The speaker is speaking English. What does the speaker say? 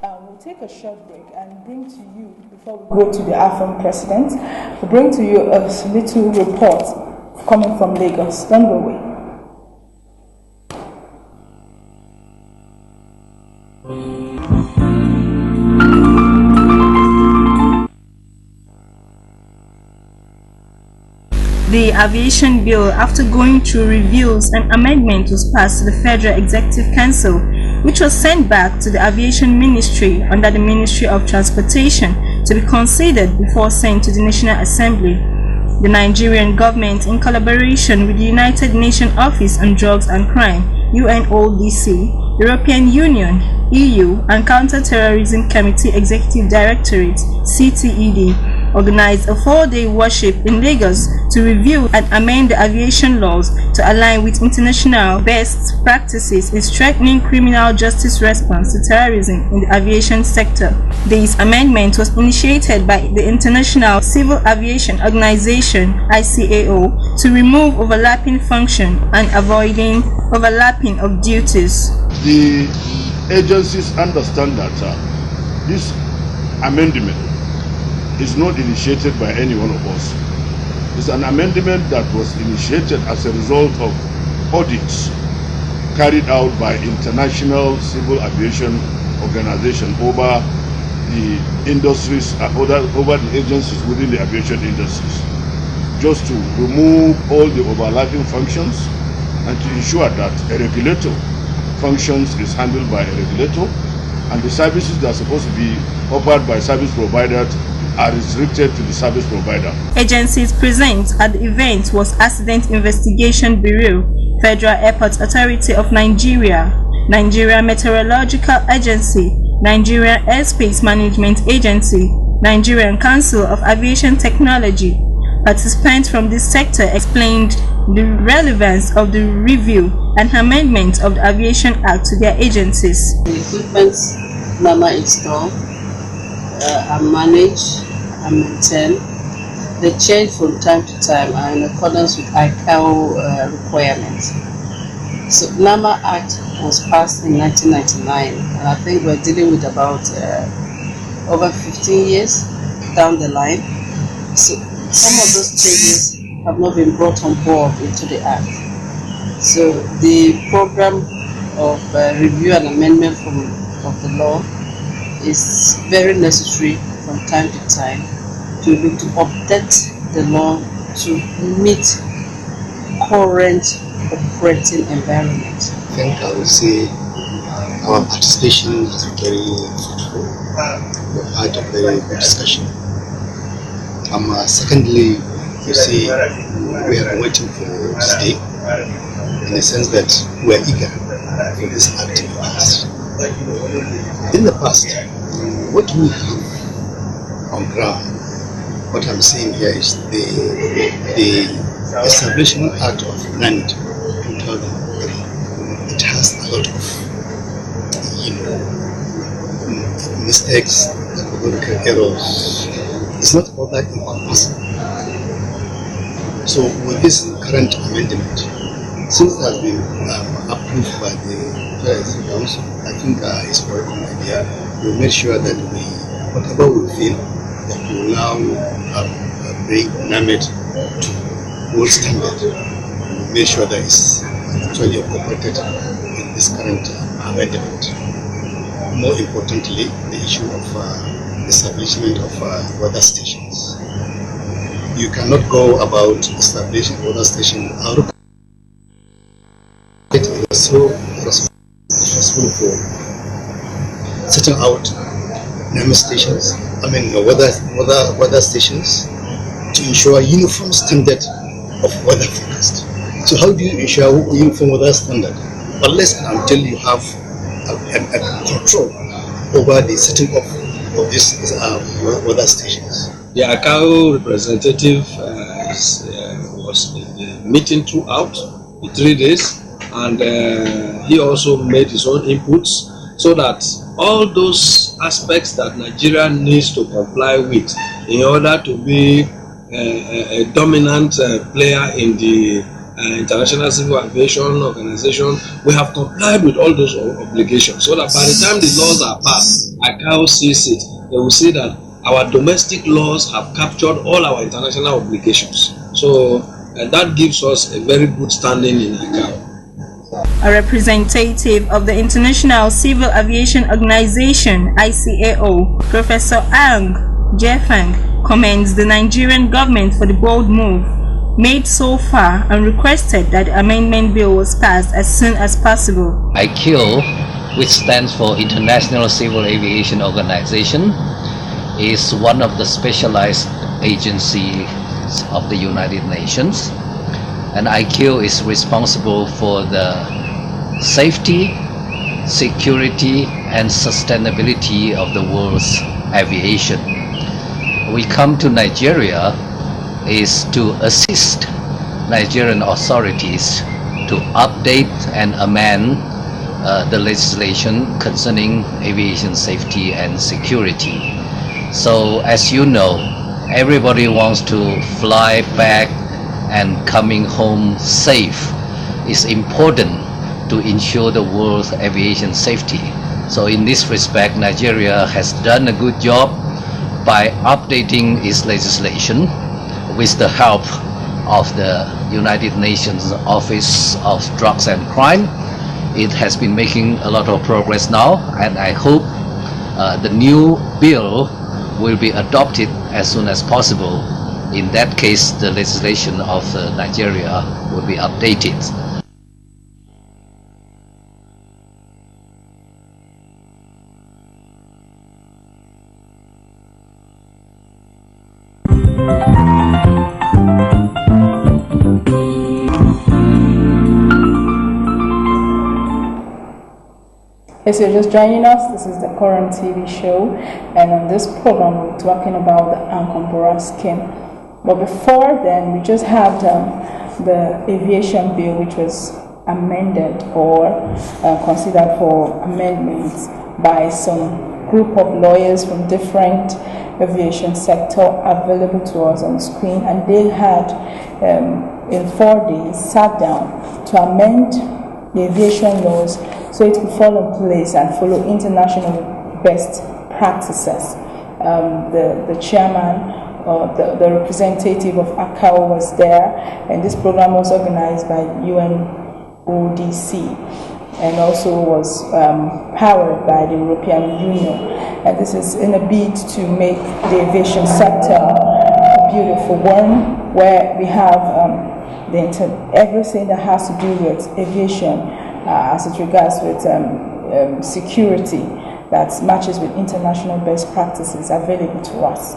We'll take a short break and bring to you, before we go to the AFM president, we'll bring to you a little report coming from Lagos. Don't go away. The Aviation Bill, after going through reviews and amendments, was passed to the Federal Executive Council, which was sent back to the Aviation Ministry under the Ministry of Transportation to be considered before sent to the National Assembly. The Nigerian government, in collaboration with the United Nations Office on Drugs and Crime, UNODC, European Union, EU, and Counter-Terrorism Committee Executive Directorate, CTED, organized a 4-day workshop in Lagos to review and amend the aviation laws to align with international best practices in strengthening criminal justice response to terrorism in the aviation sector. This amendment was initiated by the International Civil Aviation Organization (ICAO) to remove overlapping function and avoiding overlapping of duties. The agencies understand that this amendment is not initiated by any one of us. It's an amendment that was initiated as a result of audits carried out by International Civil Aviation Organization over the industries, over the agencies within the aviation industries, just to remove all the overlapping functions and to ensure that a regulator functions is handled by a regulator, and the services that are supposed to be offered by service providers are restricted to the service provider. Agencies present at the event was Accident Investigation Bureau, Federal Airport Authority of Nigeria, Nigerian Meteorological Agency, Nigerian Airspace Management Agency, Nigerian Council of Aviation Technology. Participants from this sector explained the relevance of the review and amendment of the Aviation Act to their agencies. The equipment NAMA install and manage and maintain. They change from time to time and in accordance with ICAO requirements. So NAMA Act was passed in 1999, and I think we're dealing with about over 15 years down the line. So some of those changes have not been brought on board into the Act. So the program of review and amendment of the law is very necessary from time to time to be able to update the law to meet current operating environment. I think I would say our participation has been very fruitful. We've had a very good discussion. Secondly, you see, we have been waiting for this day in the sense that we are eager for this act to be passed. In the past, what we have on ground, what I'm saying here is the Establishment Act of 2003. It has a lot of, mistakes, errors. It's not all that encompassing. So with this current amendment, since it has been approved by the Federal Council, I think it's a very good idea. We'll make sure that whatever we feel, that we will now bring NAMED to world standard. We'll make sure that it's actually incorporated in this current amendment. More importantly, the issue of establishment of weather stations. You cannot go about establishing weather stations without it is so responsible for setting out NAMED stations, weather stations, to ensure uniform standard of weather forecast. So how do you ensure uniform weather standard unless and until you have a control over the setting up of these weather stations? The ICAO representative was in the meeting throughout the 3 days, and he also made his own inputs so that all those aspects that Nigeria needs to comply with in order to be a dominant player in the International Civil Aviation Organization, we have complied with all those obligations, so that by the time the laws are passed, ICAO sees it, they will see that our domestic laws have captured all our international obligations. So that gives us a very good standing in ICAO. A representative of the International Civil Aviation Organization (ICAO), Professor Ang Jefang, commends the Nigerian government for the bold move made so far and requested that the amendment bill was passed as soon as possible. ICAO, which stands for International Civil Aviation Organization, is one of the specialized agencies of the United Nations, and ICAO is responsible for the safety, security, and sustainability of the world's aviation. We come to Nigeria is to assist Nigerian authorities to update and amend the legislation concerning aviation safety and security. So as you know, everybody wants to fly back and coming home safe. Is important to ensure the world's aviation safety. So in this respect, Nigeria has done a good job by updating its legislation with the help of the United Nations Office of Drugs and Crime. It has been making a lot of progress now, and I hope the new bill will be adopted as soon as possible. In that case, the legislation of Nigeria will be updated. If you're just joining us, this is the current TV show, and on this program we're talking about the Ankombora scheme. But before then, we just had the aviation bill, which was amended or considered for amendments by some group of lawyers from different aviation sector available to us on screen, and they had in 4 days sat down to amend the aviation laws so it could fall in place and follow international best practices. The chairman, the representative of ICAO was there, and this program was organized by UNODC and also was powered by the European Union. And this is in a bid to make the aviation sector a beautiful one, where we have everything that has to do with aviation as it regards with security that matches with international best practices available to us.